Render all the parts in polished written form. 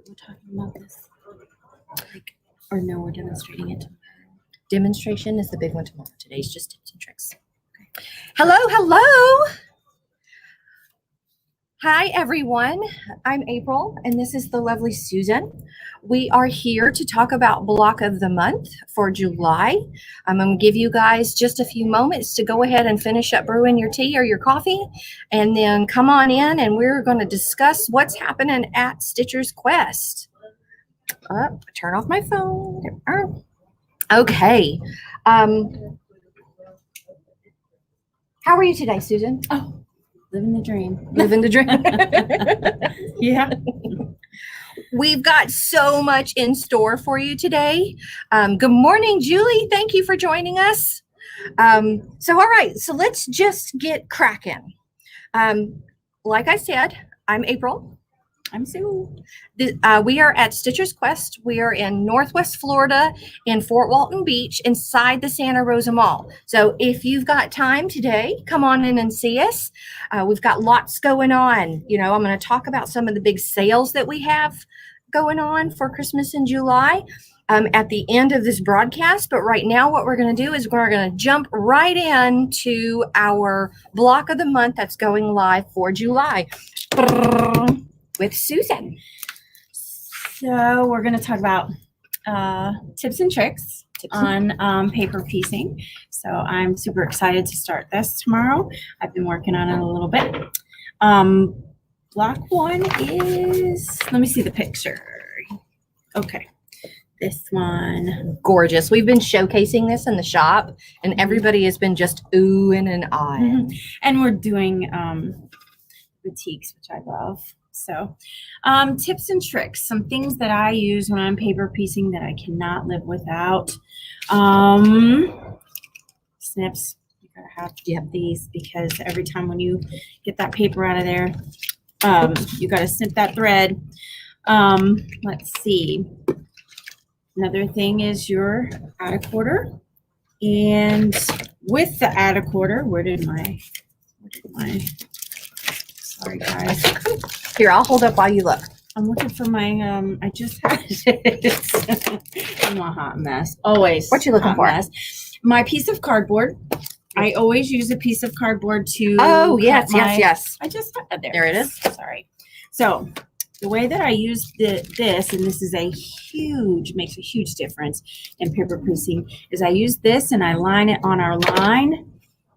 we're talking about this? Like, or no, we're demonstrating it tomorrow. Demonstration is the big one tomorrow. Today's just tips and tricks. Okay. Hello. Hi, everyone. I'm April, and this is the lovely Susan. We are here to talk about block of the month for July. I'm going to give you guys just a few moments to go ahead and finish up brewing your tea or your coffee, and then come on in, and we're going to discuss what's happening at Stitcher's Quest. Turn off my phone. There we are. Okay. How are you today, Susan? Oh, living the dream. Living the dream. Yeah. We've got so much in store for you today. Good morning, Julie. Thank you for joining us. All right, so let's just get cracking. Like I said, I'm April. I'm Sue. We are at Stitcher's Quest. We are in Northwest Florida in Fort Walton Beach inside the Santa Rosa Mall. So if you've got time today, come on in and see us. We've got lots going on. You know, I'm going to talk about some of the big sales that we have going on for Christmas in July at the end of this broadcast. But right now what we're going to do is we're going to jump right into our block of the month that's going live for July with Susan. So we're going to talk about tips and tricks on paper piecing. So I'm super excited to start this tomorrow. I've been working on it a little bit. Block one is, let me see the picture. Okay, this one. Gorgeous. We've been showcasing this in the shop, and everybody has been just oohing and ahhing. And we're doing boutiques, which I love. So tips and tricks, some things that I use when I'm paper piecing that I cannot live without. Snips. You gotta have these, because every time when you get that paper out of there, you gotta snip that thread. Let's see. Another thing is your add a quarter. And with the add a quarter, where did my sorry guys. Here, I'll hold up while you look. I'm looking for my, I just had it. I'm a hot mess. Always. What you looking for? Mess. My piece of cardboard. I always use a piece of cardboard to. Oh, yes. I just, there it is. Sorry. So the way that I use this, and this is makes a huge difference in paper piecing, is I use this and I line it on our line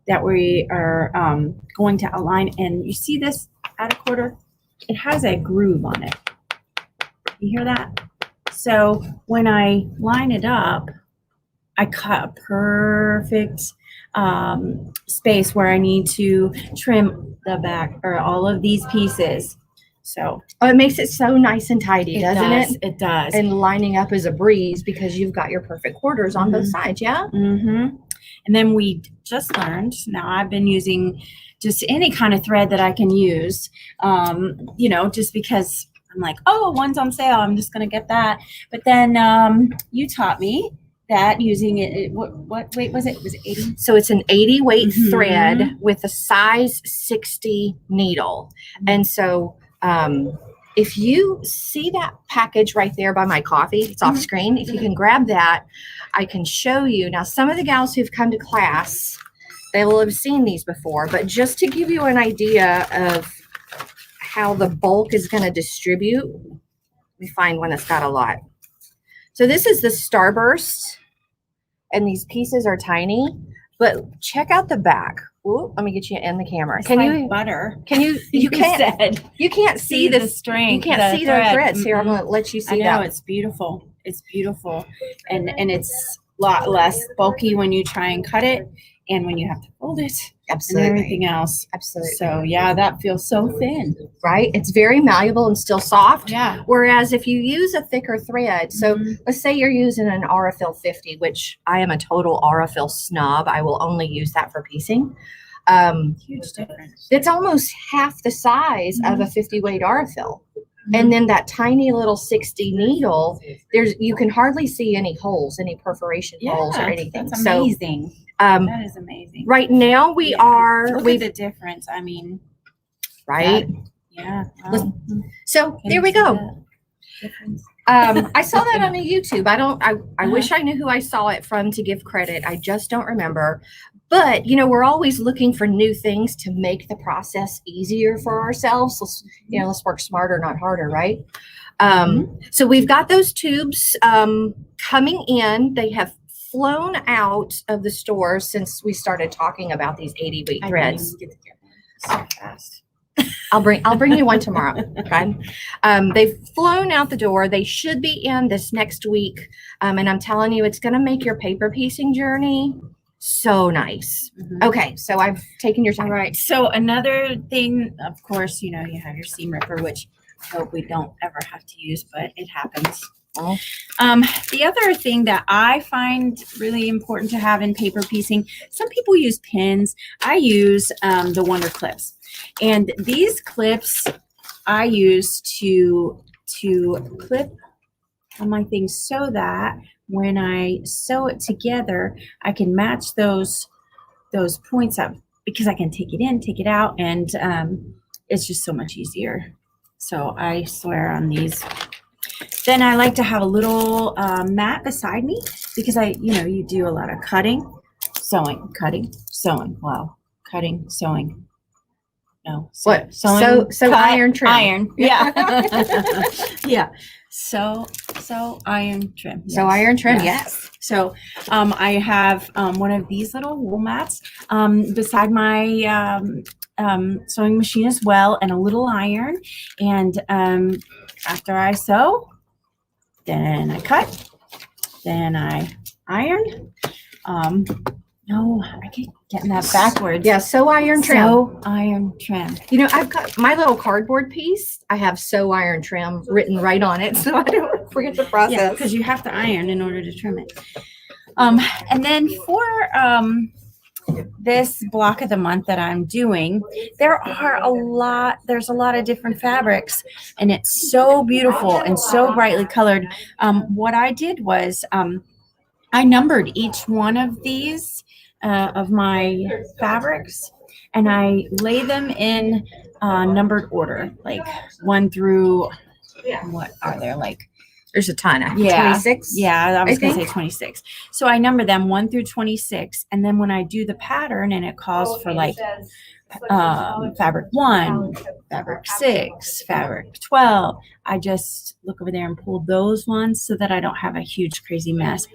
that we are going to align. And you see this add a quarter? It has a groove on it. You hear that? So when I line it up, I cut a perfect space where I need to trim the back or all of these pieces. So it makes it so nice and tidy, doesn't it? It does. And lining up is a breeze because you've got your perfect quarters on both sides, yeah? Mm-hmm. And then we just learned, now I've been using just any kind of thread that I can use, you know, just because I'm like, oh, one's on sale, I'm just going to get that. But then you taught me that using it, what weight was it? Was it 80? So it's an 80 weight thread with a size 60 needle. And so if you see that package right there by my coffee, it's off screen. If you can grab that, I can show you. Now, some of the gals who've come to class, they will have seen these before, but just to give you an idea of how the bulk is going to distribute, let me find one that's got a lot. So this is the Starburst, and these pieces are tiny, but check out the back. Ooh, let me get you in the camera. It's like butter. Can you? You can't see the strength. You can't see the threads here. I'm going to let you see that. I know, it's beautiful. It's beautiful, and it's a lot less bulky when you try and cut it, and when you have to fold it. Absolutely. And everything else. Absolutely. So yeah, that feels so thin. Right? It's very malleable and still soft. Yeah. Whereas if you use a thicker thread, so let's say you're using an Aurifil 50, which I am a total Aurifil snob. I will only use that for piecing. Huge difference. It's almost half the size of a 50 weight Aurifil. And then that tiny little 60 needle, you can hardly see any holes, any perforation holes or anything. That's amazing. So, that is amazing. Right now we are. Look at the difference. I mean, right? Yeah. So there we go. difference? I saw that on a YouTube. I wish I knew who I saw it from to give credit. I just don't remember. But, we're always looking for new things to make the process easier for ourselves. Let's work smarter, not harder, right? So we've got those tubes coming in. They have flown out of the store since we started talking about these 80-week threads. So fast. I'll bring you one tomorrow. Okay. They've flown out the door. They should be in this next week. And I'm telling you, it's going to make your paper piecing journey so nice. Okay. So I've taken your time. All right. So another thing, of course, you have your seam ripper, which I hope we don't ever have to use, but it happens. Oh. The other thing that I find really important to have in paper piecing, some people use pins. I use the Wonder Clips. And these clips I use to clip on my things so that when I sew it together, I can match those points up because I can take it in, take it out, and it's just so much easier. So I swear on these. Then I like to have a little mat beside me because you do a lot of cutting, sewing, wow, cutting, sewing. No. What? Sewing, so iron trim. Iron. Yeah. Yeah. So iron trim. Yes. So iron trim. Yes. So I have one of these little wool mats beside my sewing machine as well, and a little iron. And after I sew, then I cut, then I iron. No, I keep getting that backwards. Yeah, sew iron trim. Sew iron trim. I've got my little cardboard piece. I have sew iron trim written right on it, so I don't forget the process. Yeah, because you have to iron in order to trim it. And then for this block of the month that I'm doing, there's a lot of different fabrics, and it's so beautiful and so brightly colored. What I did was I numbered each one of these of my fabrics, and I lay them in numbered order, like 1 through, what are there, like, there's a ton. 26? Yeah, I was going to say 26. So I number them 1 through 26, and then when I do the pattern and it calls for like fabric 1, fabric 6, fabric 12, I just look over there and pull those ones so that I don't have a huge crazy mess.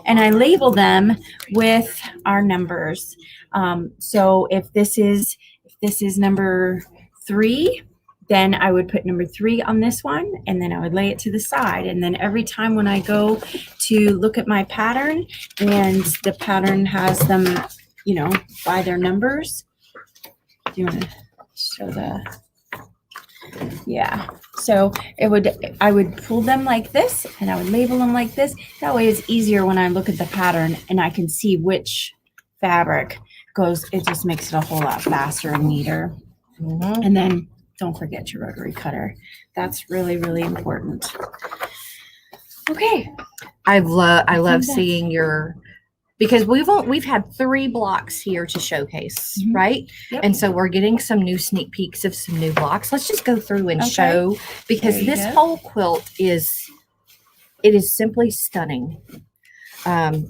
And I label them with our numbers. So if this is number 3, then I would put number 3 on this one, and then I would lay it to the side. And then every time when I go to look at my pattern and the pattern has them, by their numbers. Do you want to show the, yeah. So I would pull them like this, and I would label them like this. That way it's easier when I look at the pattern and I can see which fabric goes. It just makes it a whole lot faster and neater. And then don't forget your rotary cutter. That's really, really important. Okay. I love seeing because we've had 3 blocks here to showcase, right? Yep. And so we're getting some new sneak peeks of some new blocks. Let's just go through and show, because this whole quilt is simply stunning.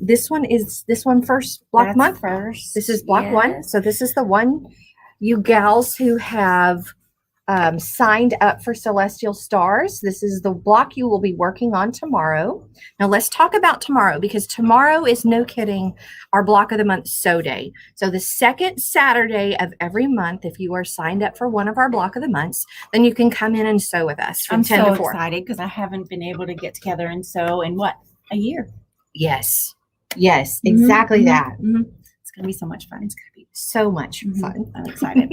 This one first block month. First. This is block 1. So this is the one you gals who have signed up for Celestial Stars. This is the block you will be working on tomorrow. Now let's talk about tomorrow, because tomorrow is, no kidding, our block of the month sew day. So the second Saturday of every month, if you are signed up for one of our block of the months, then you can come in and sew with us from 10 to 4. I'm so excited because I haven't been able to get together and sew in a year. Yes, exactly that. It's going to be so much fun. It's going to be so much fun. I'm excited.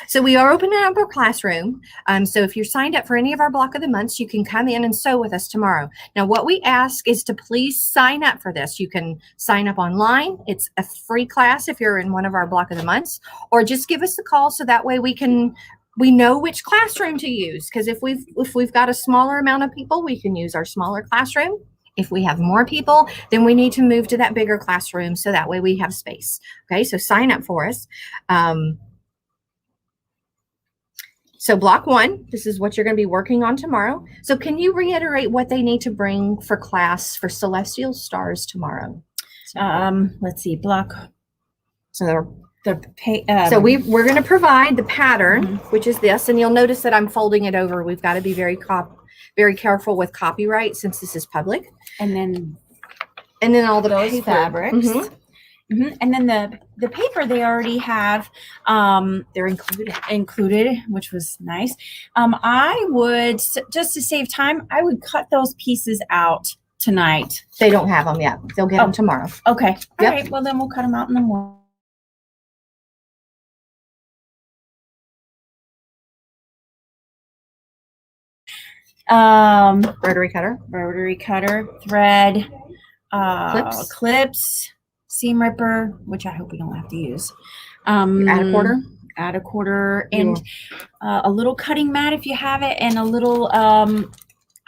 So we are opening up our classroom. So if you're signed up for any of our block of the months, you can come in and sew with us tomorrow. Now, what we ask is to please sign up for this. You can sign up online. It's a free class if you're in one of our block of the months, or just give us a call so that way we know which classroom to use. Because if we've got a smaller amount of people, we can use our smaller classroom. If we have more people, then we need to move to that bigger classroom so that way we have space. Okay, so sign up for us. So block 1, this is what you're going to be working on tomorrow. So can you reiterate what they need to bring for class for Celestial Stars tomorrow? Let's see, block. So So we're going to provide the pattern, which is this, and you'll notice that I'm folding it over. We've got to be very careful with copyright since this is public. And then all the those paper. fabrics. And then the paper they already have, They're included, which was nice. I would, just to save time, I would cut those pieces out tonight. They don't have them yet. They'll get them tomorrow. Okay. Yep. All right. Well, then we'll cut them out in the morning. Rotary cutter, thread, clips, seam ripper, which I hope we don't have to use. add a quarter, and a little cutting mat if you have it, and a little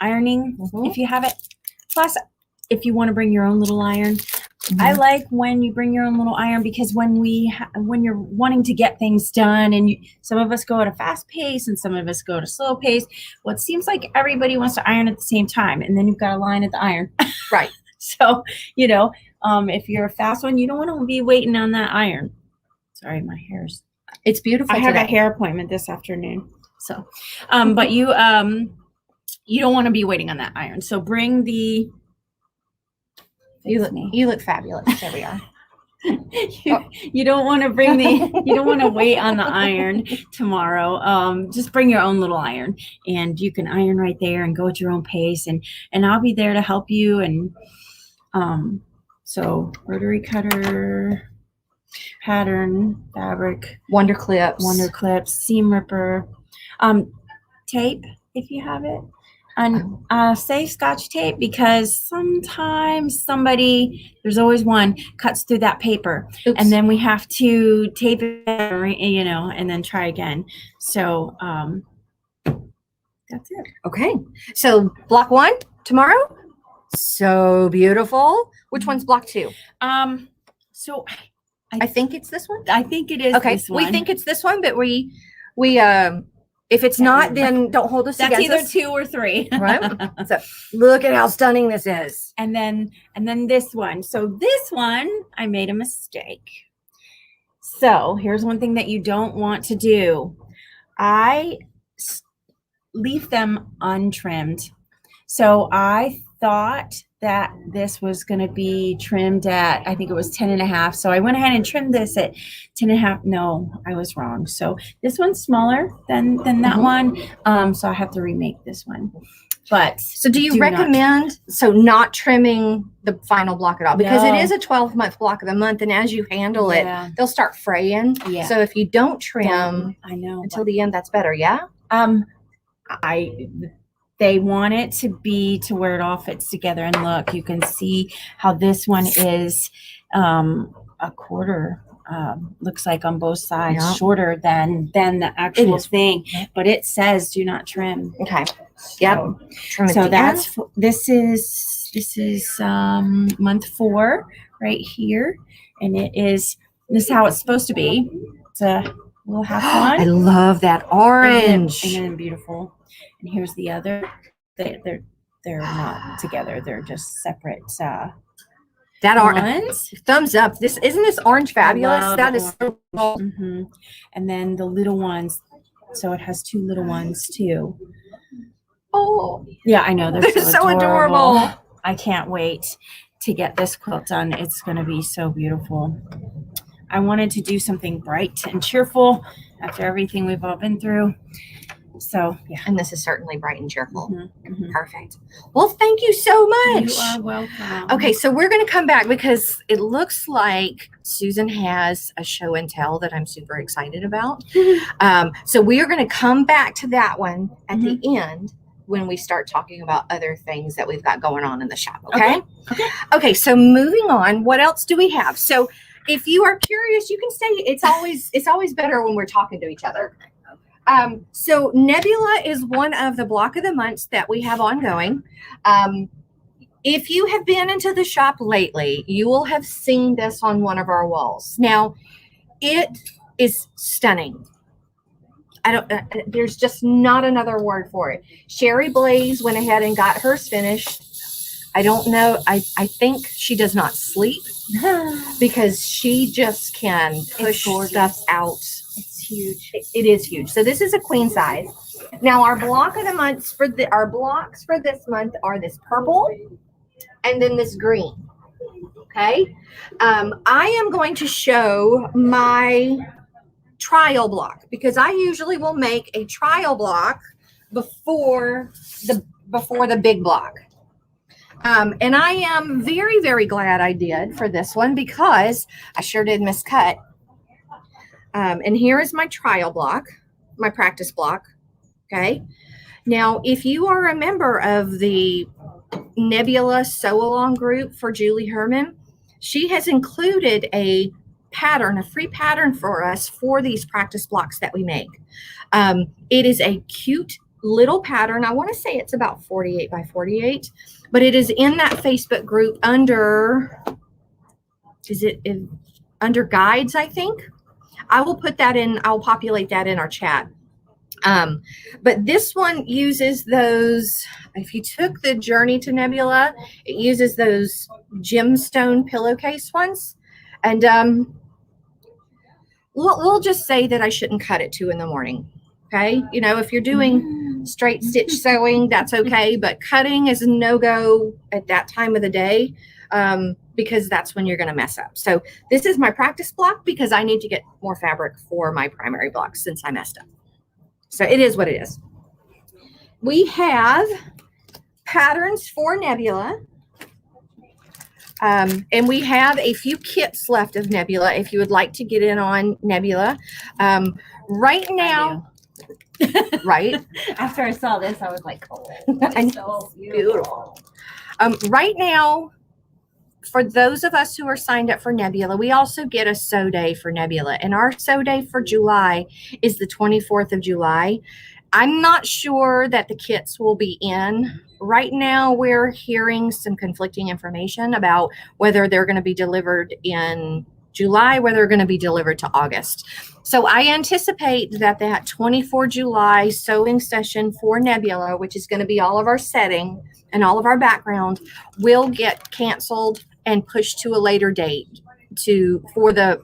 ironing if you have it. Plus, if you want to bring your own little iron. I like when you bring your own little iron, because when you're wanting to get things done, and some of us go at a fast pace and some of us go at a slow pace, well, it seems like everybody wants to iron at the same time, and then you've got a line at the iron. Right. So, if you're a fast one, you don't want to be waiting on that iron. Sorry, my hair's. It's beautiful. I have a hair appointment this afternoon. So, but you don't want to be waiting on that iron. So bring the. You look fabulous. There we are. You don't want to you don't want to wait on the iron tomorrow. Just bring your own little iron, and you can iron right there and go at your own pace, and I'll be there to help you. And so rotary cutter, pattern, fabric, wonder clips, seam ripper, tape if you have it. And say Scotch tape, because sometimes there's always one, cuts through that paper. Oops. And then we have to tape it, and then try again. So that's it. Okay. So block 1 tomorrow. So beautiful. Which one's block 2? So I think it's this one. I think it is. Okay. This one. We think it's this one, but we if it's not, then don't hold us against against either 2 or 3. Right? So look at how stunning this is. And then this one. So this one, I made a mistake. So here's one thing that you don't want to do. I leave them untrimmed. So I thought that this was going to be trimmed at, I think it was 10.5. So I went ahead and trimmed this at 10.5. No, I was wrong. So this one's smaller than that one. So I have to remake this one. But so do you recommend not trimming the final block at all? Because it is a 12-month block of the month, and as you handle it, they'll start fraying. Yeah. So if you don't trim until the end, that's better. Yeah. They want it to be to where it all fits together. And look, you can see how this one is a quarter, looks like on both sides, shorter than the actual thing. But it says do not trim. Okay. Yep. So this is month 4 right here. And this is how it's supposed to be. It's a little half one. I love that orange. And then beautiful. And here's the other. They're not together. They're just separate. That orange. Thumbs up. Isn't this orange fabulous? That is so cool. And then the little ones. So it has 2 little ones too. Oh, yeah, I know they're so adorable. I can't wait to get this quilt done. It's going to be so beautiful. I wanted to do something bright and cheerful after everything we've all been through. So, yeah. And this is certainly bright and cheerful. Perfect. Well, thank you so much. You are welcome. Okay, so we're going to come back because it looks like Susan has a show and tell that I'm super excited about. So we are going to come back to that one at the end when we start talking about other things that we've got going on in the shop. Okay, so moving on, what else do we have? So if you are curious, you can say it's always better when we're talking to each other. So Nebula is one of the block of the months that we have ongoing. If you have been into the shop lately, you will have seen this on one of our walls. Now, it is stunning. I don't, there's just not another word for it. Sherry Blaze went ahead and got hers finished. I don't know. I think she does not sleep because she just can push stuff out. It's huge. It is huge. So this is a queen size. Now our block of the months for our blocks for this month are this purple and then this green. Okay. I am going to show my trial block because I usually will make a trial block before the big block. And I am very, very glad I did for this one because I sure did miscut. And here is my trial block, my practice block. Okay. Now, if you are a member of the Nebula Sew Along group for Julie Herman, she has included a pattern, a free pattern for us for these practice blocks that we make. It is a cute little pattern. I want to say it's about 48 by 48, but it is in that Facebook group under, under guides, I think. I will put that in, I'll populate that in our chat. But this one uses those, if you took the Journey to Nebula, it uses those gemstone pillowcase ones. And we'll just say that I shouldn't cut at 2 in the morning. Okay. You know, if you're doing straight stitch sewing, that's okay. But cutting is a no-go at that time of the day because that's when you're going to mess up. So this is my practice block because I need to get more fabric for my primary block since I messed up. So it is what it is. We have patterns for Nebula. And we have a few kits left of Nebula if you would like to get in on Nebula. Right now, right? After I saw this, I was like, oh, it's so beautiful. Right now, for those of us who are signed up for Nebula, we also get a sew day for Nebula. And our sew day for July is the 24th of July. I'm not sure that the kits will be in. Right now, we're hearing some conflicting information about whether they're going to be delivered in July, whether they're going to be delivered to August. So I anticipate that 24 July sewing session for Nebula, which is going to be all of our setting and all of our background, will get canceled and pushed to a later date for the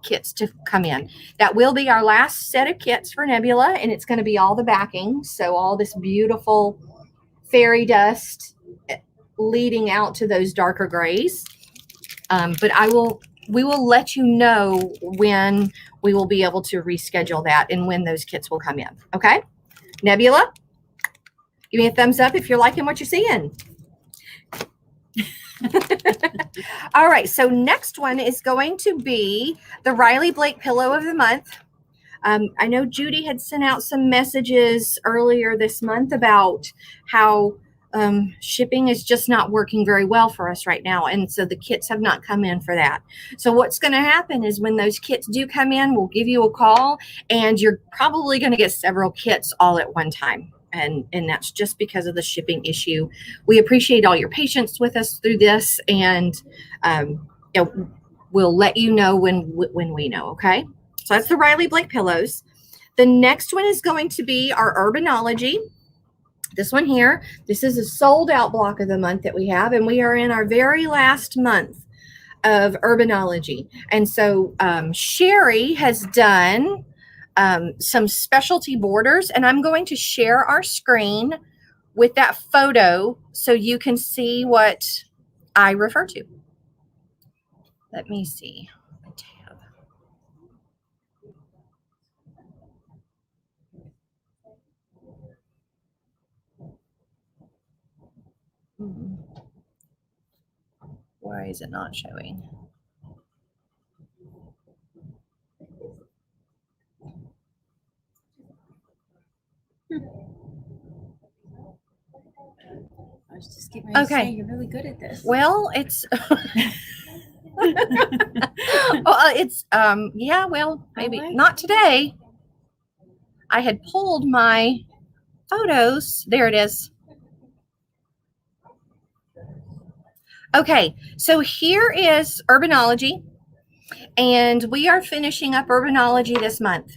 kits to come in. That will be our last set of kits for Nebula, and it's going to be all the backing. So all this beautiful fairy dust leading out to those darker grays. But we will let you know when we will be able to reschedule that and when those kits will come in. Okay? Nebula, give me a thumbs up if you're liking what you're seeing. All right, so next one is going to be the Riley Blake Pillow of the Month. I know Judy had sent out some messages earlier this month about how shipping is just not working very well for us right now, and so the kits have not come in for that. So what's going to happen is when those kits do come in, we'll give you a call, and you're probably going to get several kits all at one time. And that's just because of the shipping issue. We appreciate all your patience with us through this, and we'll let you know when we know, okay? So that's the Riley Blake pillows. The next one is going to be our Urbanology. This one here, this is a sold out block of the month that we have, and we are in our very last month of Urbanology. And so Sherry has done some specialty borders, and I'm going to share our screen with that photo so you can see what I refer to. Let me see. Tab. Why is it not showing? I was just getting ready to Okay. say, you're really good at this. Well, it's yeah, well, maybe not today. I had pulled my photos. There it is. Okay, so here is Urbanology, and we are finishing up Urbanology this month.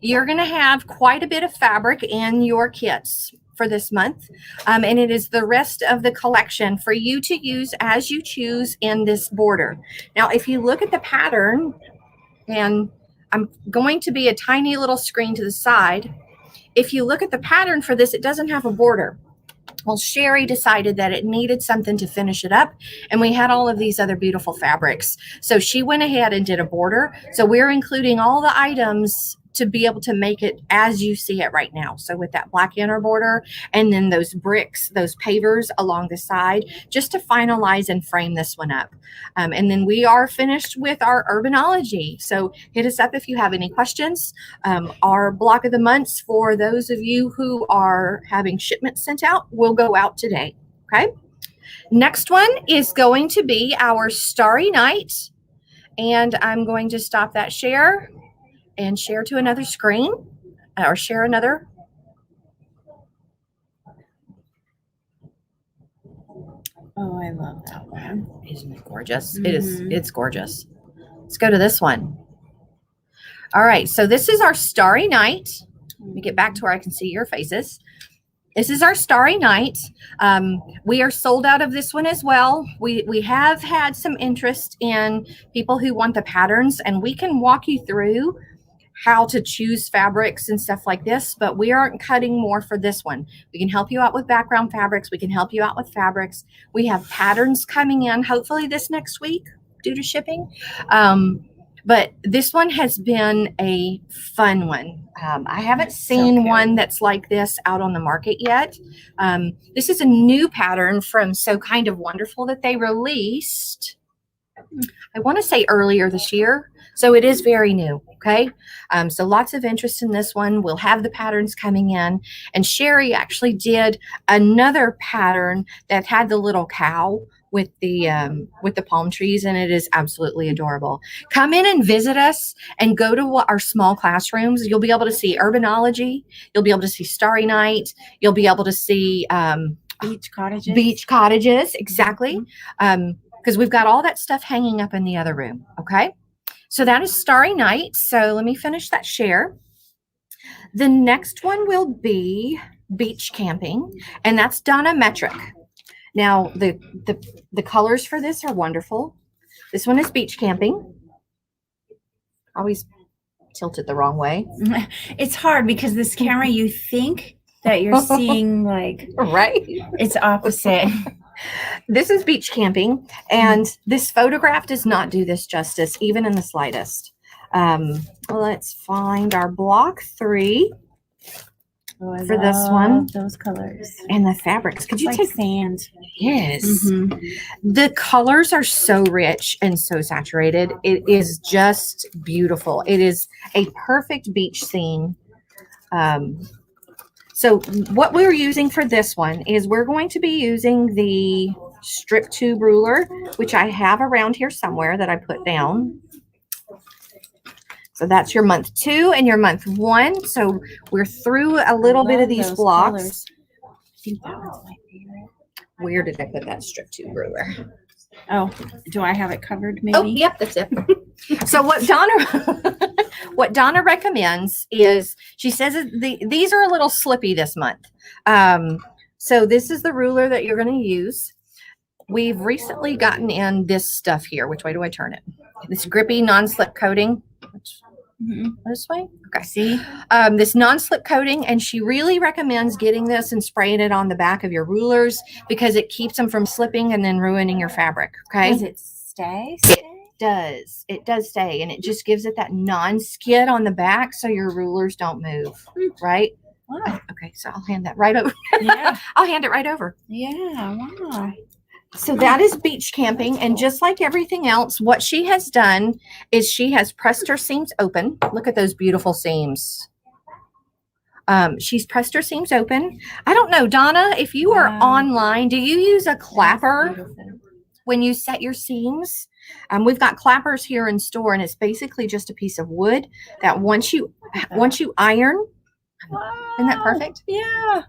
you're going to have quite a bit of fabric in your kits for this month. And it is the rest of the collection for you to use as you choose in this border. Now, if you look at the pattern, and I'm going to be a tiny little screen to the side. If you look at the pattern for this, it doesn't have a border. Well, Sherry decided that it needed something to finish it up, and we had all of these other beautiful fabrics. So she went ahead and did a border. So we're including all the items to be able to make it as you see it right now. So with that black inner border and then those bricks, those pavers along the side, just to finalize and frame this one up. And then we are finished with our urbanology. So hit us up if you have any questions. Our block of the months for those of you who are having shipments sent out will go out today. Okay. Next one is going to be our Starry Night. And I'm going to stop that share and share to another screen or share another. Oh, I love that one. Isn't it gorgeous? It is. It's gorgeous. Let's go to this one. All right. So this is our Starry Night. Let me get back to where I can see your faces. This is our Starry Night. We are sold out of this one as well. We have had some interest in people who want the patterns, and we can walk you through how to choose fabrics and stuff like this, but we aren't cutting more for this one. We can help you out with background fabrics. We can help you out with fabrics. We have patterns coming in, hopefully this next week due to shipping. But this one has been a fun one. I haven't seen one that's like this out on the market yet. This is a new pattern from So Kind of Wonderful that they released, I want to say earlier this year. So it is very new. Okay. So lots of interest in this one. We'll have the patterns coming in. And Sherry actually did another pattern that had the little cow with the palm trees, and it is absolutely adorable. Come in and visit us and go to our small classrooms. You'll be able to see urbanology. You'll be able to see Starry Night. You'll be able to see Beach cottages. Beach cottages, exactly. Because we've got all that stuff hanging up in the other room. Okay. So that is Starry Night. So let me finish that share. The next one will be Beach Camping, and that's Donna Metric. Now, the colors for this are wonderful. This one is Beach Camping. Always tilted the wrong way. It's hard because this camera, you think that you're seeing like, right? It's opposite. This is Beach Camping, and this photograph does not do this justice, even in the slightest. Let's find our block 3 for this one. Those colors and the fabrics. Could you like take sand? Yes. The colors are so rich and so saturated. It is just beautiful. It is a perfect beach scene. So what we're using for this one is we're going to be using the strip tube ruler, which I have around here somewhere that I put down. So that's your month 2 and your month 1. So we're through a little bit of these blocks. Colors. I think that one's my favorite. Where did I put that strip tube ruler? Oh, do I have it covered maybe? Oh, yep, that's it. So what Donna recommends is, she says these are a little slippy this month. So this is the ruler that you're going to use. We've recently gotten in this stuff here. Which way do I turn it? This grippy non-slip coating. This way? Okay. See? This non-slip coating, and she really recommends getting this and spraying it on the back of your rulers because it keeps them from slipping and then ruining your fabric. Okay. Does it stay? It does stay, and it just gives it that non-skid on the back so your rulers don't move. Right? Wow. Okay, so I'll hand that right over. Yeah. I'll hand it right over. Yeah. Wow. So that is Beach Camping, and just like everything else, what she has done is she has pressed her seams open. Look at those beautiful seams. She's pressed her seams open. I don't know, Donna, if you are online, do you use a clapper when you set your seams? We've got clappers here in store, and it's basically just a piece of wood that once you iron, isn't that perfect? Yeah.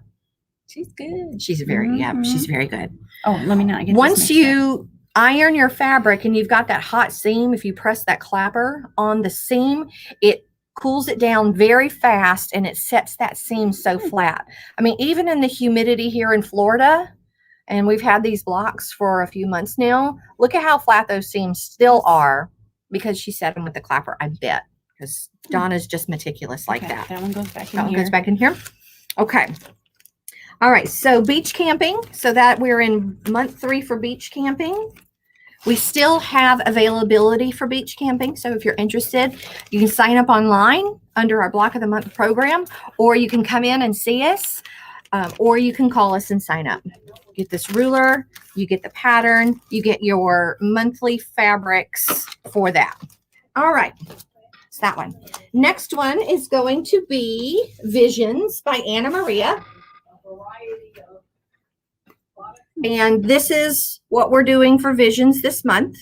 She's good. She's very, she's very good. Oh, let me not get Once you iron your fabric and you've got that hot seam, if you press that clapper on the seam, it cools it down very fast, and it sets that seam so flat. I mean, even in the humidity here in Florida, and we've had these blocks for a few months now, look at how flat those seams still are because she set them with the clapper, I bet, because Donna's just meticulous like that. That one goes back in That here. one goes back in here. Okay. All right. So beach camping. So that we're in month 3 for beach camping. We still have availability for beach camping. So if you're interested, you can sign up online under our Block of the Month program, or you can come in and see us, or you can call us and sign up. Get this ruler, you get the pattern, you get your monthly fabrics for that. All right. It's that one. Next one is going to be Visions by Anna Maria. And this is what we're doing for Visions this month.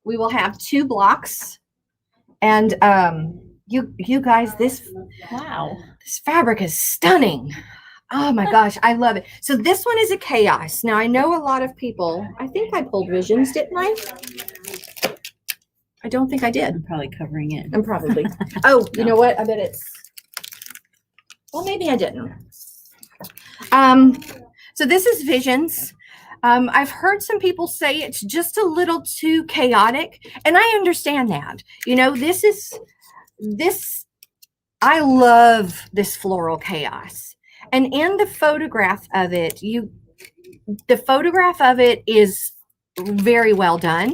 We will have 2 blocks. And you guys, this fabric is stunning. Oh my gosh, I love it. So this one is a chaos. Now I know a lot of people, I think I pulled Visions, didn't I? I don't think I did. I'm probably covering it. I'm probably. Oh, you know what? I bet it's, well, maybe I didn't. So this is Visions. I've heard some people say it's just a little too chaotic, and I understand that. You know, I love this floral chaos. And in the photograph of it, the photograph of it is very well done.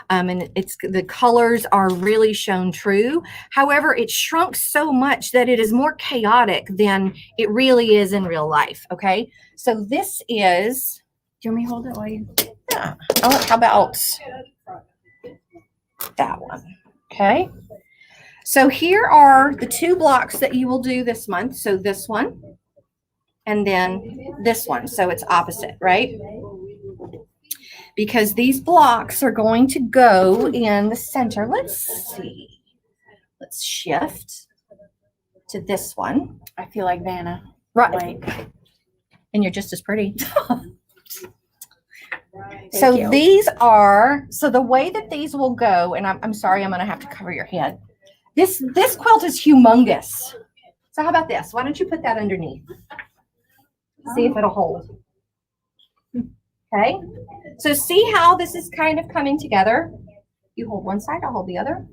And the colors are really shown true. However, it shrunk so much that it is more chaotic than it really is in real life. Okay. So this is, Do you want me to hold it while you? yeah. Oh, how about that one? Okay. So here are the 2 blocks that you will do this month. So this one and then this one. So it's opposite, right? Because these blocks are going to go in the center. Let's see. Let's shift to this one. I feel like Vanna. Right. Like, And you're just as pretty. thank So you. these are, so the way that these will go, and I'm sorry, I'm going to have to cover your head. This quilt is humongous. So how about this? Why don't you put that underneath? See if it'll hold. Okay. So see how this is kind of coming together? You hold one side, I'll hold the other.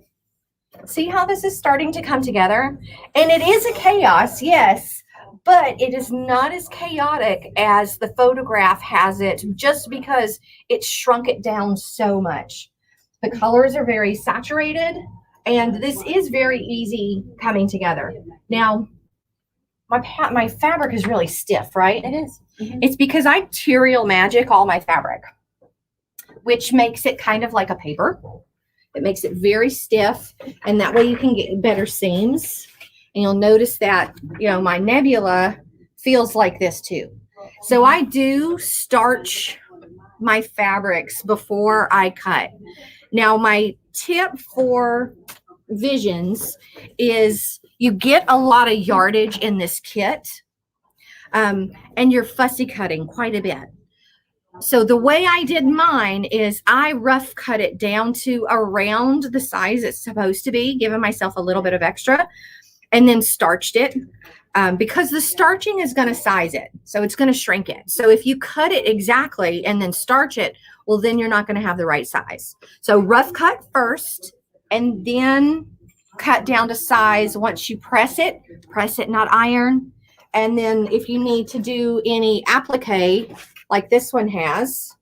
See how this is starting to come together? And it is a chaos, yes, but it is not as chaotic as the photograph has it, just because it shrunk it down so much. The colors are very saturated, and this is very easy coming together. Now, my fabric is really stiff, right? It is. It's because I Material Magic all my fabric, which makes it kind of like a paper. It makes it very stiff, and that way you can get better seams. And you'll notice that, you know, my nebula feels like this too. So I do starch my fabrics before I cut. Now, my tip for Visions is you get a lot of yardage in this kit, and you're fussy cutting quite a bit. So the way I did mine is I rough cut it down to around the size it's supposed to be, giving myself a little bit of extra, and then starched it, because the starching is going to size it. So it's going to shrink it. So if you cut it exactly and then starch it, well, then you're not going to have the right size. So rough cut first, and then cut down to size. Once you press it, not iron. And then if you need to do any applique, like this one has,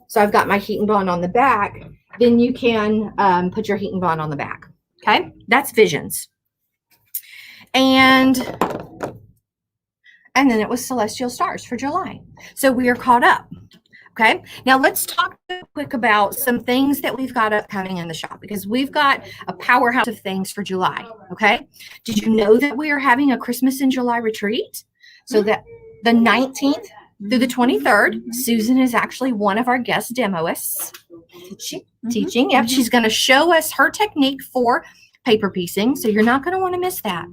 so I've got my heat and bond on the back, then you can put your heat and bond on the back. Okay, that's Visions. And then it was Celestial Stars for July. So we are caught up. Okay, now let's talk quick about some things that we've got upcoming in the shop, because we've got a powerhouse of things for July. Okay, did you know that we are having a Christmas in July retreat? So that the 19th through the 23rd, Susan is actually one of our guest demoists teaching. Yep, she's going to show us her technique for paper piecing. So you're not going to want to miss that.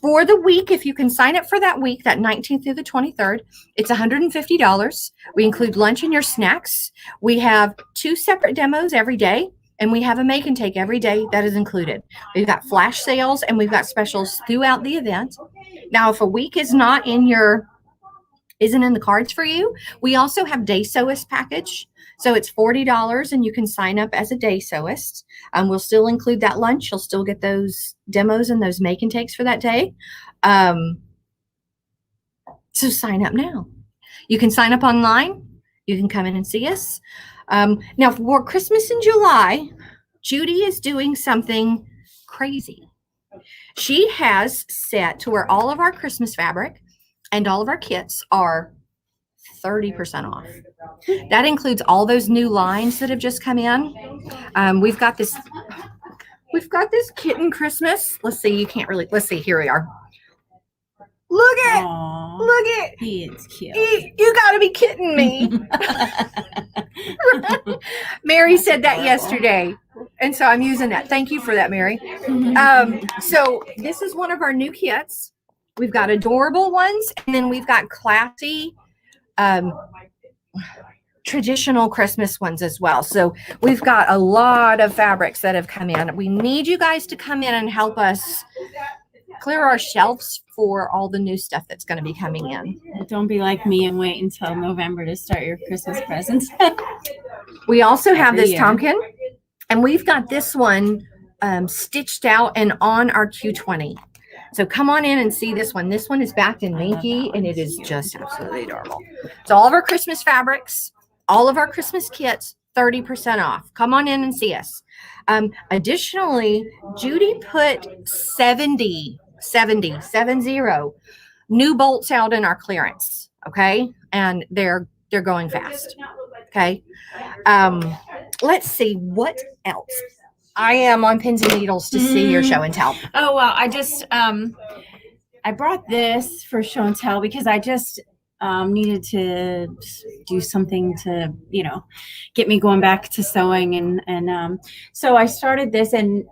For the week, if you can sign up for that week, that 19th through the 23rd, it's $150. We include lunch and your snacks. We have 2 separate demos every day. And we have a make and take every day that is included. We've got flash sales and we've got specials throughout the event. Now, if a week is not isn't in the cards for you, we also have day sewist package. So it's $40 and you can sign up as a day sewist. We'll still include that lunch. You'll still get those demos and those make and takes for that day. So sign up now. You can sign up online. You can come in and see us. Now for Christmas in July, Judy is doing something crazy. She has set to where all of our Christmas fabric and all of our kits are 30% off. That includes all those new lines that have just come in. We've got this kitten Christmas. Let's see, let's see, here we are. Look at, He is cute. you gotta be kidding me. Mary said that yesterday. And so I'm using that. Thank you for that, Mary. So this is one of our new kits. We've got adorable ones, and then we've got classy, traditional Christmas ones as well. So we've got a lot of fabrics that have come in. We need you guys to come in and help us clear our shelves for all the new stuff that's going to be coming in. Don't be like me and wait until November to start your Christmas presents. We also have Every this year. Tomkin, and we've got this one stitched out and on our Q20. So come on in and see this one. This one is backed in Minky, and it is just absolutely adorable. So all of our Christmas fabrics, all of our Christmas kits, 30% off. Come on in and see us. Additionally, Judy put 70 new bolts out in our clearance. Okay. And they're going fast. Okay. Let's see what else. I am on pins and needles to see your show and tell. Oh, well, I just, I brought this for show and tell because I just needed to do something to, get me going back to sewing. And so I started this, and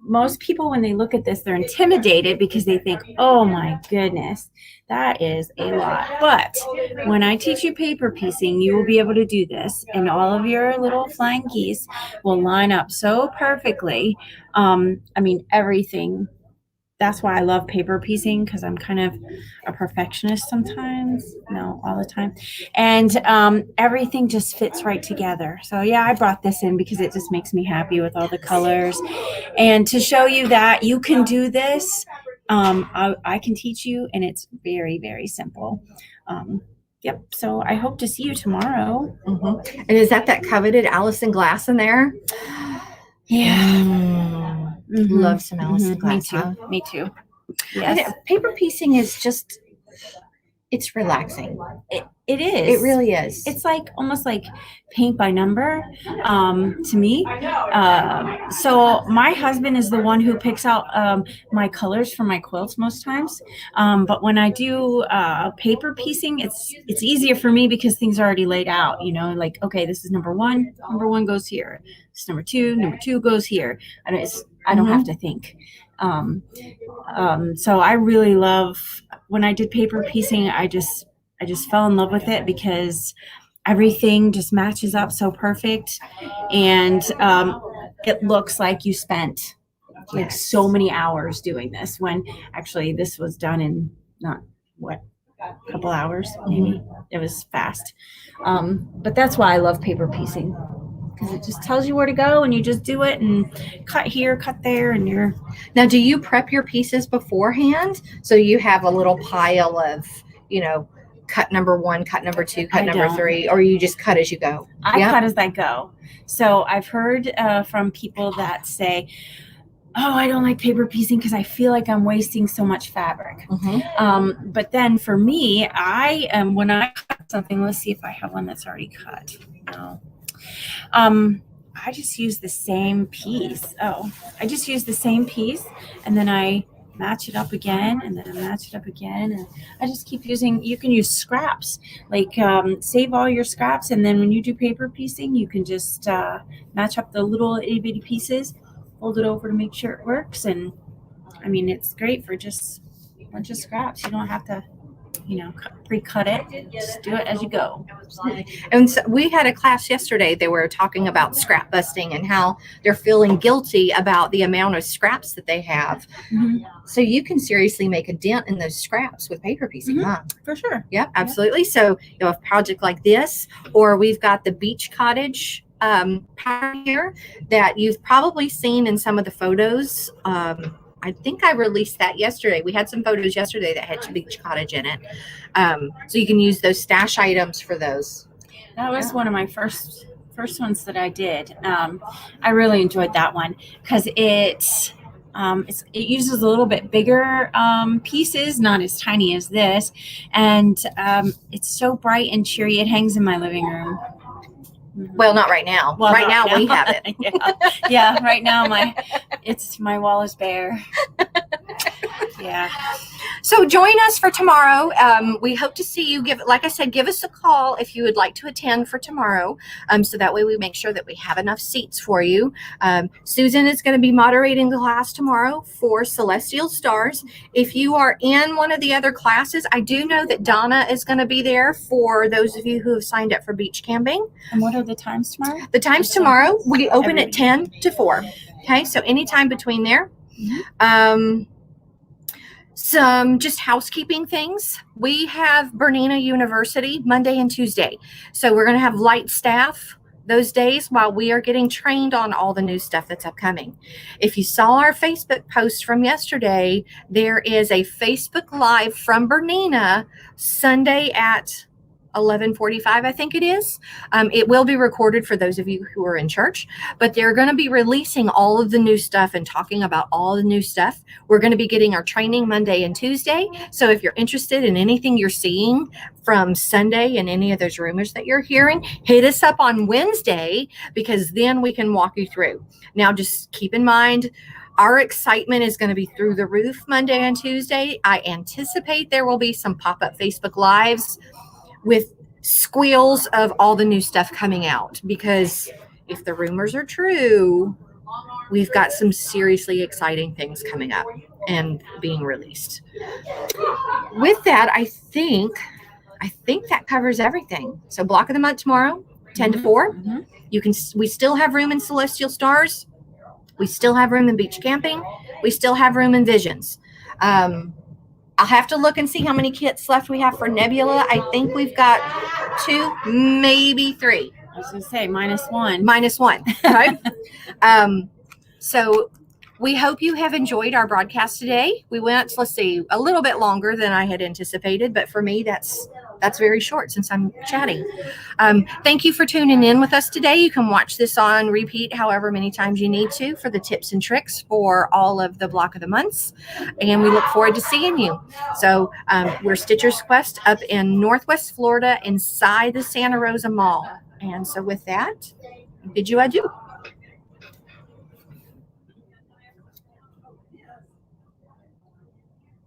most people, when they look at this, they're intimidated because they think, oh my goodness, that is a lot. But when I teach you paper piecing, you will be able to do this, and all of your little flying geese will line up so perfectly. Everything. That's why I love paper piecing, because I'm kind of a perfectionist sometimes. No, all the time. And everything just fits right together. So yeah, I brought this in because it just makes me happy with all the colors. And to show you that you can do this, I can teach you, and it's very, very simple. Yep. So I hope to see you tomorrow. Mm-hmm. And is that coveted Allison glass in there? Yeah. Mm-hmm. Love some Allison glass. Me too. Huh? Me too. Yes. Paper piecing is just, it's relaxing. It is. It really is. It's like almost like paint by number to me. So my husband is the one who picks out my colors for my quilts most times. But when I do paper piecing, it's easier for me because things are already laid out. Like, okay, this is number one. Number one goes here. This is number two. Number two goes here. And I don't have to think. So I really love when I did paper piecing. I just fell in love with it because everything just matches up so perfect, and it looks like you spent like so many hours doing this, when actually this was done in a couple hours maybe. It was fast. But that's why I love paper piecing, because it just tells you where to go, and you just do it and cut here, cut there, and you're. Now, do you prep your pieces beforehand so you have a little pile of, cut number one, cut number two, cut number three, or you just cut as you go? I cut as I go. So I've heard from people that say, oh, I don't like paper piecing because I feel like I'm wasting so much fabric. Mm-hmm. But then for me, when I cut something, let's see if I have one that's already cut. No. I just use the same piece. I just use the same piece, and then I match it up again, and then I match it up again, and I just keep using. You can use scraps, like save all your scraps, and then when you do paper piecing, you can just match up the little itty bitty pieces, fold it over to make sure it works, and it's great for just a bunch of scraps. You don't have to pre-cut it. Just do it as you go. And so we had a class yesterday. They were talking about scrap busting and how they're feeling guilty about the amount of scraps that they have. Mhm. So you can seriously make a dent in those scraps with paper piecing, huh? For sure. Yeah, absolutely. So a project like this, or we've got the beach cottage pattern here that you've probably seen in some of the photos. I think I released that yesterday. We had some photos yesterday that had beach cottage in it. So you can use those stash items for those. That was one of my first ones that I did. I really enjoyed that one because it uses a little bit bigger pieces, not as tiny as this, and it's so bright and cheery. It hangs in my living room. Well, not right now. Well, right not now we have it. yeah. Right now my wall is bare. Yeah. So join us for tomorrow. We hope to see you. Like I said, give us a call if you would like to attend for tomorrow. So that way we make sure that we have enough seats for you. Susan is going to be moderating the class tomorrow for Celestial Stars. If you are in one of the other classes, I do know that Donna is going to be there for those of you who have signed up for beach camping. And what are the times tomorrow? The times tomorrow, we open at 10 to 4. Okay, so anytime between there. Some just housekeeping things. We have Bernina University Monday and Tuesday. So we're going to have light staff those days while we are getting trained on all the new stuff that's upcoming. If you saw our Facebook post from yesterday, there is a Facebook Live from Bernina Sunday at 11:45, I think it is. It will be recorded for those of you who are in church, but they're going to be releasing all of the new stuff and talking about all the new stuff. We're going to be getting our training Monday and Tuesday. So if you're interested in anything you're seeing from Sunday and any of those rumors that you're hearing, hit us up on Wednesday, because then we can walk you through. Now, just keep in mind, our excitement is going to be through the roof Monday and Tuesday. I anticipate there will be some pop-up Facebook Lives with squeals of all the new stuff coming out, because if the rumors are true, we've got some seriously exciting things coming up and being released. With that, I think that covers everything. So block of the month tomorrow, 10 to 4. We still have room in Celestial Stars. We still have room in beach camping. We still have room in Visions. I'll have to look and see how many kits left we have for Nebula. I think we've got 2, maybe 3. I was going to say -1. -1, right? So we hope you have enjoyed our broadcast today. We went, let's see, a little bit longer than I had anticipated, but for me, that's very short since I'm chatty. Thank you for tuning in with us today. You can watch this on repeat however many times you need to for the tips and tricks for all of the block of the months. And we look forward to seeing you. So we're Stitcher's Quest up in Northwest Florida inside the Santa Rosa Mall. And so with that, bid you adieu.